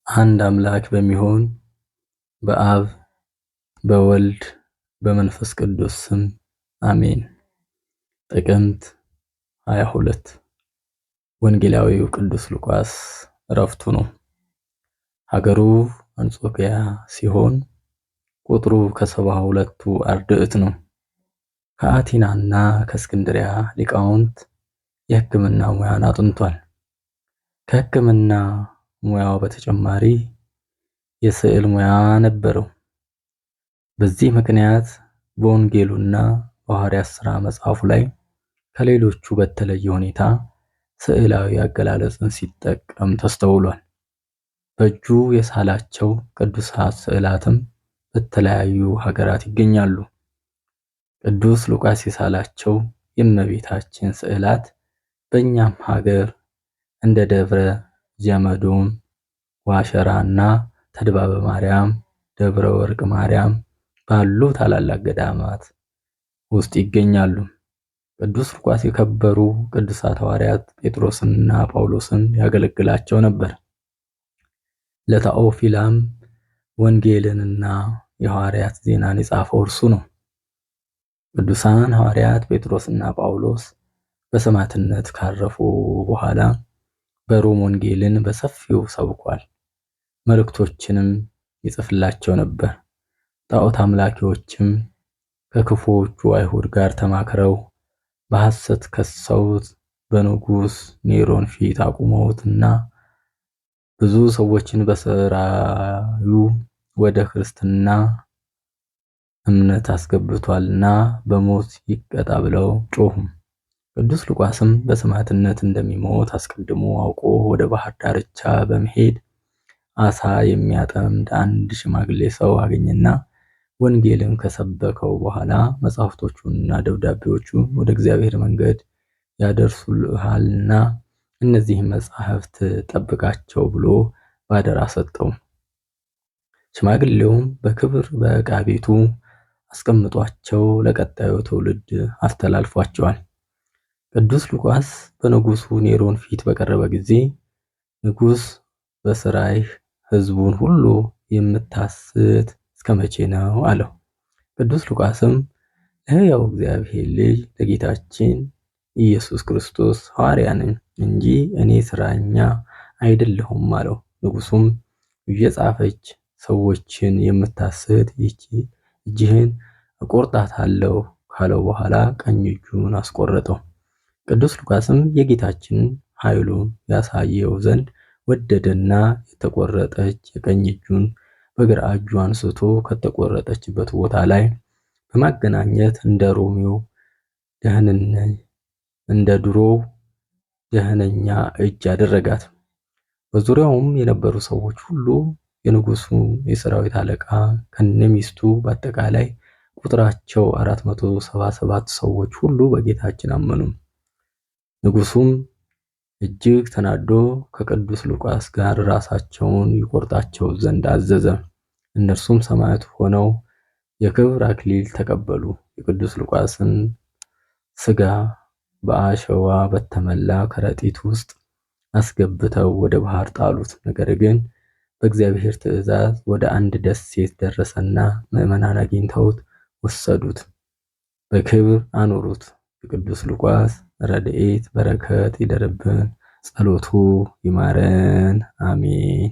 አንድ አምላክ በሚሆን በአብ በወልድ በመንፈስ ቅዱስ ስም አሜን። ጥቅምት 22 ወንጌላዊው ቅዱስ ሉቃስ ዕረፍቱ ነው። ሀገሩ አንጾኪያ ሲሆን ቁጥሩ ከ72ቱ አርድእት ነው። ከአቲናና ከእስክንድሪያ ሊቃውንት የሕክምና ሙያን አጥንቷል። ከሕክምና ሙያው በተጨማሪ የስዕል ሙያ ነበረው። በዚህ ምክንያት በወንጌሉና በሐዋርያት ሥራ መጽሐፉ ላይ ከሌሎቹ በተለየ ሁኔታ ስዕላዊ አገላለጽን ሲጠቀም ተስተውሏል። በእጁ የሳላቸው ቅዱሳት ስዕላትም በተለያዩ ሀገራት ይገኛሉ። ቅዱስ ሉቃስ የሳላቸው የእመቤታችን ስዕላት በእኛም ሀገር እንደ ደብረ ጀመዶም፣ ዋሸራና ተድባበ ማርያም፣ ደብረ ወርቅ ማርያም ባሉ ታላላቅ ገዳማት ውስጥ ይገኛሉ። ቅዱስ ሉቃስ የከበሩ ቅዱሳት ሐዋርያት ጴጥሮስንና ጳውሎስን ያገለግላቸው ነበር። ለታኦፊላም ወንጌልንና የሐዋርያት ዜናን የጻፈው እርሱ ነው። ቅዱሳን ሐዋርያት ጴጥሮስና ጳውሎስ በሰማዕትነት ካረፉ በኋላ በሮም ወንጌልን በሰፊው ሰብኳል። መልእክቶችንም ይጽፍላቸው ነበር። ጣዖት አምላኪዎችም ከክፉዎቹ አይሁድ ጋር ተማክረው በሐሰት ከሰውት በንጉሥ ኔሮን ፊት አቁመውትና ብዙ ሰዎችን በስራዩ ወደ ክርስትና እምነት አስገብቷልና በሞት ይቀጣ ብለው ጮሁ። ቅዱስ ሉቃስም በሰማዕትነት እንደሚሞት አስቀድሞ አውቆ ወደ ባህር ዳርቻ በመሄድ አሳ የሚያጠምድ አንድ ሽማግሌ ሰው አገኘና ወንጌልን ከሰበከው በኋላ መጻሕፍቶቹንና ደብዳቤዎቹን ወደ እግዚአብሔር መንገድ ያደርሱልሃልና እነዚህን መጻሕፍት ጠብቃቸው ብሎ ባደራ ሰጠው። ሽማግሌውም በክብር በዕቃ ቤቱ አስቀምጧቸው ለቀጣዩ ትውልድ አስተላልፏቸዋል። ቅዱስ ሉቃስ በንጉሡ ኔሮን ፊት በቀረበ ጊዜ ንጉሥ በሥራይህ ሕዝቡን ሁሉ የምታስት እስከ መቼ ነው አለው። ቅዱስ ሉቃስም ለሕያው እግዚአብሔር ልጅ ለጌታችን ኢየሱስ ክርስቶስ ሐዋርያ ነኝ እንጂ እኔ እስረኛ አይደለሁም አለው። ንጉሡም እየጻፈች ሰዎችን የምታስት ይህች እጅህን እቆርጣታለሁ ካለው በኋላ ቀኝ እጁን አስቆረጠው። ቅዱስ ሉቃስም የጌታችንን ኃይሉን ያሳየው ዘንድ ወደደና የተቆረጠች የቀኝ እጁን በግራ እጁ አንስቶ ከተቆረጠችበት ቦታ ላይ በማገናኘት እንደ ድሮው ደህነኛ እጅ አደረጋት። በዙሪያውም የነበሩ ሰዎች ሁሉ የንጉሡ የሰራዊት አለቃ ከነሚስቱ በአጠቃላይ ቁጥራቸው 477 ሰዎች ሁሉ በጌታችን አመኑ። ንጉሡም እጅግ ተናዶ ከቅዱስ ሉቃስ ጋር ራሳቸውን ይቆርጣቸው ዘንድ አዘዘ። እነርሱም ሰማዕት ሆነው የክብር አክሊል ተቀበሉ። የቅዱስ ሉቃስን ሥጋ በአሸዋ በተሞላ ከረጢት ውስጥ አስገብተው ወደ ባህር ጣሉት። ነገር ግን በእግዚአብሔር ትእዛዝ ወደ አንድ ደሴት ደረሰና ምዕመናን አግኝተውት ወሰዱት፣ በክብር አኖሩት። የቅዱስ ሉቃስ ረድኤት በረከት ይደርብን፣ ጸሎቱ ይማረን፣ አሜን።